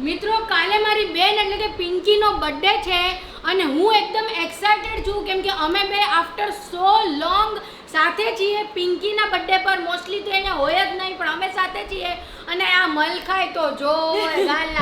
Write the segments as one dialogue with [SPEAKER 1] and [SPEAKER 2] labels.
[SPEAKER 1] મિત્રો કાલે મારી બેન એટલે કે પિંકીનો બર્થડે છે અને હું એકદમ એક્સાઇટેડ છું કેમ કે અમે બે આફ્ટર સો લોંગ સાથે છીએ. પિંકીના બર્થડે પર મોસ્ટલી તો અહીંયા હોય જ નહીં પણ અમે સાથે છીએ અને આ મલખાય તો જો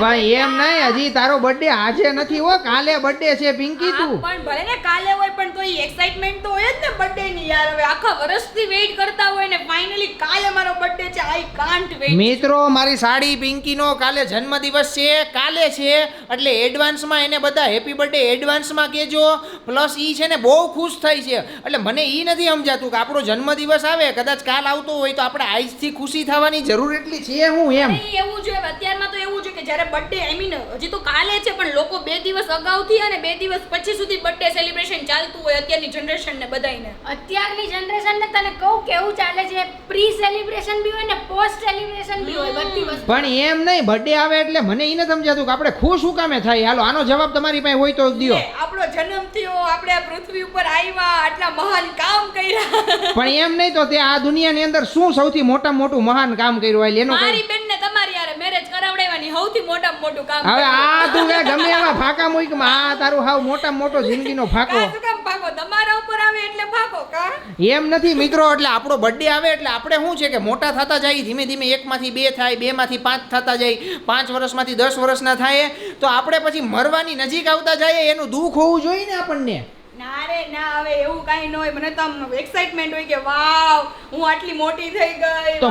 [SPEAKER 2] ભાઈ એમ નહીં, હજી તારો બર્થડે આજે નથી હો, કાલે બર્થડે છે પિંકી તું.
[SPEAKER 3] પણ ભલે ને કાલે હોય પણ તો એક્સાઇટમેન્ટ તો હોય જ ને બર્થડે ની યાર. હવે આખા વર્ષથી વેઇટ કરતા હોય ને ફાઇનલી કાલે મારો બર્થડે છે. I can't wait.
[SPEAKER 2] મિત્રો મારી સાડી પિંકીનો કાલે જન્મદિવસ છે, કાલે છે એટલે એડવાન્સમાં એને બધા હેપી બર્થડે એડવાન્સમાં કહેજો. પ્લસ ઈ છે ને બહુ ખુશ થઈ છે એટલે મને ઈ નથી સમજાતું કે આપણો જન્મદિવસ આવે કદાચ કાલ આવતો હોય તો આપણે આજથી ખુશી થવાની જરૂર એટલી છે હું એમ.
[SPEAKER 3] એવું છે અત્યારમાં તો એવું છે કે જ્યારે બર્થડે આઈ મીન હજી તો કાલે છે પણ લોકો 2 દિવસ અગાઉથી અને 2 દિવસ પછી સુધી બર્થડે સેલિબ્રેશન ચાલતું હોય અત્યારની જનરેશન ને બધાયને.
[SPEAKER 1] અત્યારની જનરેશન ને તને કહું કેવું ચાલે છે, પ્રી સેલિબ્રેશન બી હોય ને પોસ્ટ સેલિબ્રેશન બી હોય બધી વસ્તુ.
[SPEAKER 2] પણ એમ નહીં, બર્થડે આવે એટલે મને ઈ નથી સમજાતું કે આપણે ખુશ શું કામે થાય. હાલો આનો જવાબ તમારી પાસે હોય તો દયો.
[SPEAKER 3] આપણો જન્મ થયો, આપણે આ પૃથ્વી ઉપર આવ્યા, આટલા મહાન કામ કર્યા.
[SPEAKER 2] પણ એમ નહીં તો તે આ દુનિયાની અંદર શું સૌથી મોટામાં મોટું મહાન કામ કર્યું હોય એનો
[SPEAKER 3] મારી બેનને તમારી યારે મેરેજ કરાવડાવવાની સૌથી મોટામાં મોટું કામ.
[SPEAKER 2] હવે આ તું કે ગમે એવા ફાકા મૂક માં આ તારું હાવ મોટામાં મોટો જિંદગીનો ફાકો.
[SPEAKER 3] શું કામ ફાકો? તમારા ઉપર આવે એટલે ફાકો કા?
[SPEAKER 2] એમ નથી મિત્રો, એટલે આપણો બર્થડે આવે એટલે આપણે શું છે કે મોટા થતા જાય, ધીમે ધીમે 1 માંથી 2 થાય, 2 માંથી 5 થતા જાય, 5 વર્ષમાંથી 10 વર્ષના થાય તો આપણે પછી મરવાની નજીક આવતા જાય એનું દુઃખ હોવું જોઈએ ને આપણને.
[SPEAKER 3] ના રે ના, હવે એવું કાઈ ન હોય. મને તો આમ એક્સાઇટમેન્ટ હોય કે વાવ હું આટલી મોટી થઈ ગઈ.
[SPEAKER 2] તો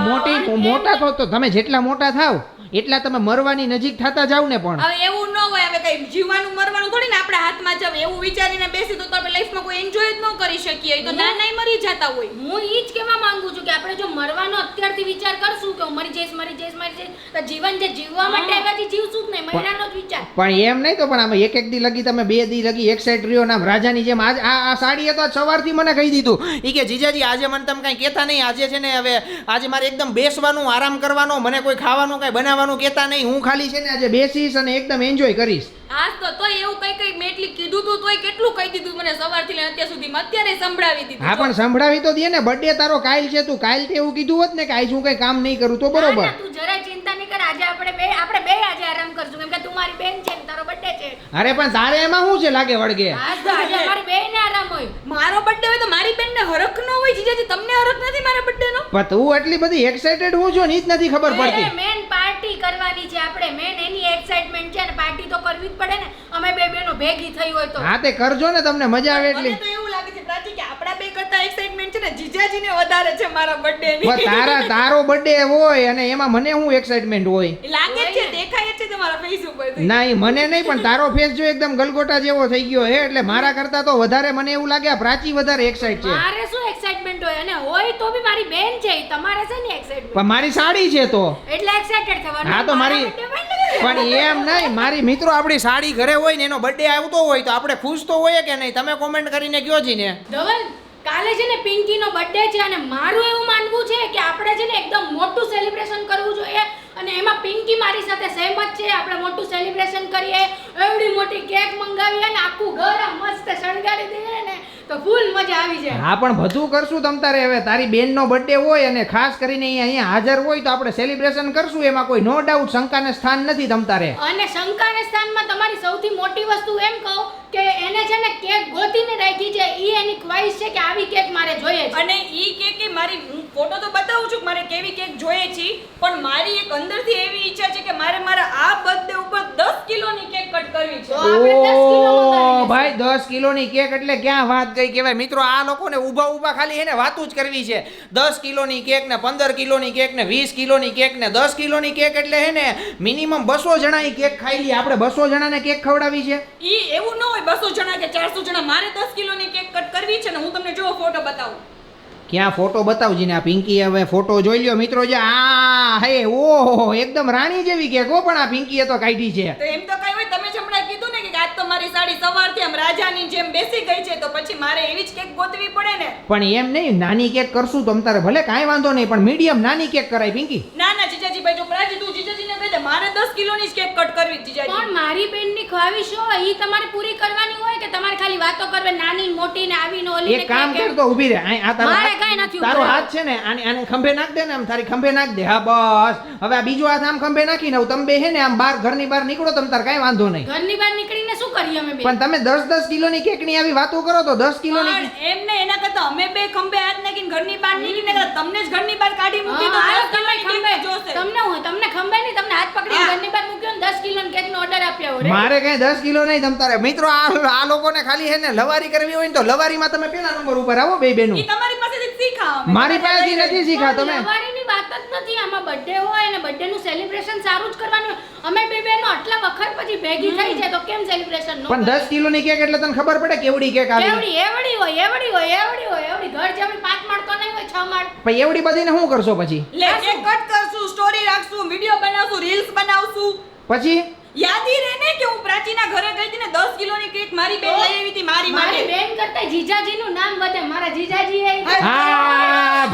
[SPEAKER 2] મોટા તો તમે જેટલા મોટા થાવ એટલા તમે મરવાની નજીક થતા જાવ ને. પણ
[SPEAKER 3] હવે એવું ન હોય, હવે કઈ જીવવાનું મરવાનું થોડી ને આપણા હાથમાં છે. હવે એવું વિચારીને બેસી તો આપણે લાઈફમાં કોઈ એન્જોય જ ન કરી શકીએ. તો નાનાય મરી જતા હોય.
[SPEAKER 1] હું ઈ જ કહેવા માંગુ છું કે આપણે જો મરવાનો અત્યારથી વિચાર કરશું કે હું મરી જઈશ તો જીવન જે જીવવા માટે આવ્યા છે જીવશું જ નહીં, મરવાનો જ વિચાર.
[SPEAKER 2] પણ એમ નહીં તો પણ આમાં એક દી લગી તમે 2 દી લગી એક સાઈડ રહ્યો નામ રાજાની જેમ. આજ આ સાડીએ તો સવારથી મને કહી દીધું ઈ કે જીજાજી આજે મને તમે કાંઈ કહેતા નહીં, આજે છે ને હવે આજે મારે એકદમ બેસવાનું, આરામ કરવાનો, મને કોઈ ખાવાનું કાંઈ બનાવવાનું કહેતા નહીં, હું ખાલી છે ને આજે બેસીશ અને એકદમ એન્જોય કરીશ.
[SPEAKER 3] આજ તો તોય એવું કઈ મેં એટલી કીધું તું તોય કેટલું કહી દીધું મને સવારથી લઈને અત્યાર સુધીમાં. અત્યારે સંભળાવી દીધું.
[SPEAKER 2] હા પણ સંભળાવી તો દે ને, બર્થડે તારો કાલ છે, તું કાલ તે એવું કીધું હોત ને કે આજ હું કઈ કામ નહીં કરું તો બરોબર.
[SPEAKER 1] તું જરાય ચિંતા નહીં કર, આજે આપણે બે આજે આરામ કરશું કેમ કે તું મારી બેન છે ને તારો બર્થડે છે.
[SPEAKER 2] અરે પણ તારે એમાં શું છે લાગે વળગે?
[SPEAKER 1] આજ તો આજે અમારી બેને આરામ હોય.
[SPEAKER 3] મારો બર્થડે હોય તો મારી બેનને હરખ ન હોય. જીજાજી તમને હરખ નથી મારા બર્થડે નો?
[SPEAKER 2] પણ તું એટલી બધી એક્સાઇટેડ હું છો ની જ નથી ખબર પડતી.
[SPEAKER 1] મેન પાર્ટી કરવાની છે આપણે, મેન એની એક્સાઇટમેન્ટ છે ને પાર્ટી તો કરવી જ પડે ને. અમે બે બેનો ભેગી થઈ હોય તો.
[SPEAKER 2] હા તે કરજો ને, તમને મજા આવે એટલી.
[SPEAKER 3] મને તો એવું લાગે છે પ્રાચી કે આપણા બે કરતા એક્સાઇટમેન્ટ છે ને જીજાજીને વધારે છે મારા બર્થડે ની.
[SPEAKER 2] પણ તારો બર્થડે હોય અને એમાં મને શું એક્સાઇટમેન્ટ હોય?
[SPEAKER 3] લાગે છે, દેખાય છે તમારા ફેસ ઉપર.
[SPEAKER 2] નહીં મને નહીં, પણ તારો ફેસ જો એકદમ ગલગોટા જેવો થઈ ગયો હે એટલે મારા કરતા તો વધારે મને એવું લાગે આ પ્રાચી વધારે એક્સાઇટ છે.
[SPEAKER 1] મારે શું એક્સાઇટમેન્ટ હોય અને હોય તો બી મારી બેન છે, તમારે છે ને એક્સાઇટમેન્ટ.
[SPEAKER 2] પણ મારી સાડી છે તો
[SPEAKER 1] એટલે એક્સાઇટેડ થવાનું.
[SPEAKER 2] હા તો મારી પણ એમ નહીં, મારી મિત્રો આપણી સાડી ઘરે હોય ને એનો બર્થડે આવતો હોય તો આપણે ખુશ તો હોઈએ કે નહીં? તમે કોમેન્ટ કરીને કહો જી ને.
[SPEAKER 1] ધવલ કાલે છે ને પિંકીનો બર્થડે છે અને મારું એવું માનવું છે કે આપણે છે ને એકદમ મોટું સેલિબ્રેશન કરવું જોઈએ અને એમાં પિંકી મારી સાથે સહેમત છે. આપણે મોટું સેલિબ્રેશન કરીએ, એવડી મોટી કેક મંગાવીએ અને આખું ઘર મસ્ત શણગારી દઈએ ને તો ફૂલ મજા આવી જાય.
[SPEAKER 2] હા પણ બધું કરશું તમ તારે. હવે તારી બેનનો બર્થડે હોય અને ખાસ કરીને અહીંયા હાજર હોય તો આપણે સેલિબ્રેશન કરશું, એમાં કોઈ નો ડાઉટ શંકાને સ્થાન નથી તમ તારે.
[SPEAKER 1] અને શંકાને સ્થાનમાં તમારી સૌથી મોટી વસ્તુ એમ કહું કે એને છે ને કેક ગોતીને રાખી છે. ઈ એની ખ્વાહિશ છે કે આવી કેક મારે જોઈએ છે
[SPEAKER 3] અને ઈ કેક મારી હું ફોટો તો બતાવું છું મારે કેવી કેક જોઈએ છે પણ મારી એક અંદરથી એવી ઈચ્છા છે કે મારે મારા આ બર્થડે ઉપર 10 કિલોની કેક કટ કરવી છે.
[SPEAKER 1] આપણે 10 કિલો મંગાવી
[SPEAKER 2] ઓ ભાઈ 10 કિલોની કેક એટલે ક્યાં વાત ગઈ કહેવાય. મિત્રો આ લોકોને ઊભા ખાલી એને વાતું જ કરવી છે. 10 કિલોની કેક ને 15 કિલોની કેક ને 20 કિલોની કેક ને 10 કિલોની કેક એટલે હે ને મિનિમમ 200 જણાની કેક ખાઈ લી. આપણે 200 જણાને કેક ખવડાવી છે.
[SPEAKER 3] ઈ એવું ન હોય 200 જણા કે 400 જણા. મારે 10 કિલોની કેક કટ કરવી છે ને હું તમને જો ફોટો બતાવું.
[SPEAKER 2] ક્યાં ફોટો બતાવજી ને. આ પિંકી હવે ફોટો જોઈ લ્યો મિત્રો. જે આ હે ઓહો એકદમ રાણી જેવી કેક હો, પણ આ પિંકીએ તો કાઢી છે.
[SPEAKER 3] તો એમ તો કઈ હોય, તમે જ હમણાં કીધું ને કે આજ તો મારી સાડી સવારથી આમ રાજાની જેમ બેસી ગઈ છે તો પછી મારે એવી જ કેક ગોતવી પડે ને.
[SPEAKER 2] પણ એમ નહીં, નાની કેક કરશું તો તારે ભલે કાંઈ વાંધો નહીં પણ મીડિયમ નાની કેક કરાય પિંકી.
[SPEAKER 3] ના ના જીજાજી ભાઈ જો પ્રાજી તું જીજાજીને કહી દે મારે 10 કિલોની જ કેક કટ કરવી જ જીજાજી.
[SPEAKER 1] પણ મારી બેનની ખ્વાહિશ હોય ઈ તમારે પૂરી કરવાની હોય કે તમારે ખાલી વાતો કરવી નાની ને મોટી ને આવી ને ઓલી
[SPEAKER 2] એક કામ કર તો ઊભી રહે આ તારો
[SPEAKER 1] મારે
[SPEAKER 2] હાથ-
[SPEAKER 1] કાંઈ નથી
[SPEAKER 2] તારો
[SPEAKER 1] ઉભો
[SPEAKER 2] હાથ છે ને આને ખંભે નાખ દે ને આમ તારી ખંભે નાખ દે હા બસ હવે આ બીજો હાથ આમ ખંભે નાખીને હવે તમે બે હે ને આમ બહાર ઘરની બહાર નીકળો તમે તાર કાંઈ વાંધો નહીં
[SPEAKER 1] ઘરની બહાર નીકળીને શું કરીએ અમે બે
[SPEAKER 2] પણ તમે 10-10 કિલોની કેકની આવી વાતો કરો તો 10 કિલોની
[SPEAKER 3] પણ એમને એના કરતા અમે બે ખંભે હાથ નાખીને ઘરની બહાર નીકળીને કરતા તમને જ ઘરની બહાર કાઢી મૂકી તો
[SPEAKER 1] હાલો
[SPEAKER 3] 10
[SPEAKER 1] તમે
[SPEAKER 3] કિલોની
[SPEAKER 1] ખંભે
[SPEAKER 3] કેક જોશે.
[SPEAKER 1] તમને હું તમને ખંભે નહીં તમને હાથ પકડીને
[SPEAKER 3] હા.
[SPEAKER 1] ઘરની બહાર મૂક્યો ને 10 કિલોનો કેકનો ઓર્ડર આપ્યા હોય
[SPEAKER 2] મારે કઈ 10 કિલો નહીં તમ તારે મિત્રો આ લોકોને ખાલી હે ને લવારી કરવી હોય ને તો લવારીમાં તમે પેલા નંબર ઉપર આવો બે બેનું
[SPEAKER 3] ઈ તમારી પાસેથી શીખા અમે.
[SPEAKER 2] મારી પાસેથી નથી શીખા તમે
[SPEAKER 1] લવારીની વાત જ નથી આમાં બર્થડે હોય અને બર્થડે નું સેલિબ્રેશન સારું જ કરવાનું હોય. અમે બે બહેનો આટલા વખત પછી ભેગી થઈ જાય તો કેમ સેલિબ્રેશન ન
[SPEAKER 2] પણ 10 કિલોની કેક એટલે તને ખબર પડે કેવડી કેક આવી
[SPEAKER 1] એવડી હોય એવડી ઘર જેવડી 5 માળ તો નહીં હોય 6 માળ
[SPEAKER 2] પછી એવડી બધીને શું કરશો પછી
[SPEAKER 3] લે કેક કટ કરશું, સ્ટોરી રાખશું, વિડિયો બનાવશું, રીલ્સ બનાવશું.
[SPEAKER 2] પછી
[SPEAKER 3] યાદી રહે ને કે હું પ્રાચીના ઘરે ગઈ હતી ને 10 કિલોની કેક મારી બેન લઈ આવી હતી મારી
[SPEAKER 1] મારી
[SPEAKER 3] માટે.
[SPEAKER 1] બેન કરતા જીજાજીનું નામ વધે મારા જીજાજી એ
[SPEAKER 2] હા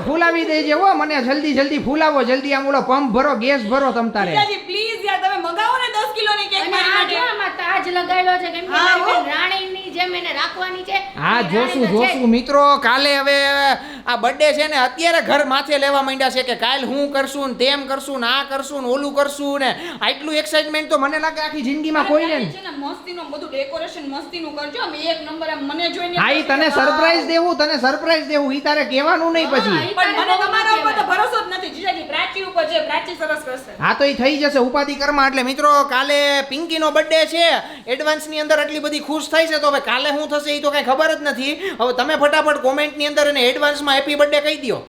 [SPEAKER 2] ફૂલાવી દેજે હો મને જલ્દી ફૂલાવો જલ્દી આમ ઓલો પંપ ભરો ગેસ ભરો તમ તારે
[SPEAKER 3] જીજાજી પ્લીઝ યાર તમે મંગાવો ને 10 કિલોની કેક
[SPEAKER 1] અને
[SPEAKER 3] મારી
[SPEAKER 1] આ
[SPEAKER 3] માટે.
[SPEAKER 1] જો આમાં તાજ લગાડ્યો છે કેમ કે
[SPEAKER 3] હા,
[SPEAKER 1] મારી
[SPEAKER 3] હો.
[SPEAKER 1] બેન રાણીની જેમ એને રાખવાની છે
[SPEAKER 2] હા
[SPEAKER 1] એ રાણી તો છે જ.
[SPEAKER 2] જોશું મિત્રો કાલે હવે આ બર્થડે છે ને અત્યારે ઘર માથે લેવા માંડ્યા છે કે કાલ હું કરશું ને તેમ કરશું ને આ કરશું ને ઓલું કરશું ને આટલું એક્સાઇટમેન્ટ તો મને લાગે આખી જિંદગીમાં કોઈને
[SPEAKER 3] છે ને મસ્તીનું બધું ડેકોરેશન મસ્તીનું કરજો અમે એક નંબર આમ મને જોઈને
[SPEAKER 2] હા ઈ તને સરપ્રાઈઝ દેવું ઈ તારે કહેવાનું નહીં પછી
[SPEAKER 1] હા, ઈ
[SPEAKER 3] પણ મને
[SPEAKER 1] તારે
[SPEAKER 3] તમારા ઉપર તો
[SPEAKER 1] બહુ
[SPEAKER 3] ભરોસો જ નથી જીજાજી. પ્રાચી ઉપર છે, પ્રાચી સરસ કરશે.
[SPEAKER 2] હા તો ઈ થઈ જશે ઉપાધિ કરમાં એટલે મિત્રો કાલે પિંકીનો બર્થડે છે એડવાન્સની અંદર આટલી બધી ખુશ થઈ છે તો હવે કાલે શું થશે એ તો કાંઈ ખબર જ નથી હવે તમે ફટાફટ કોમેન્ટની અંદર એને એડવાન્સમાં હેપી બર્થડે કહી દો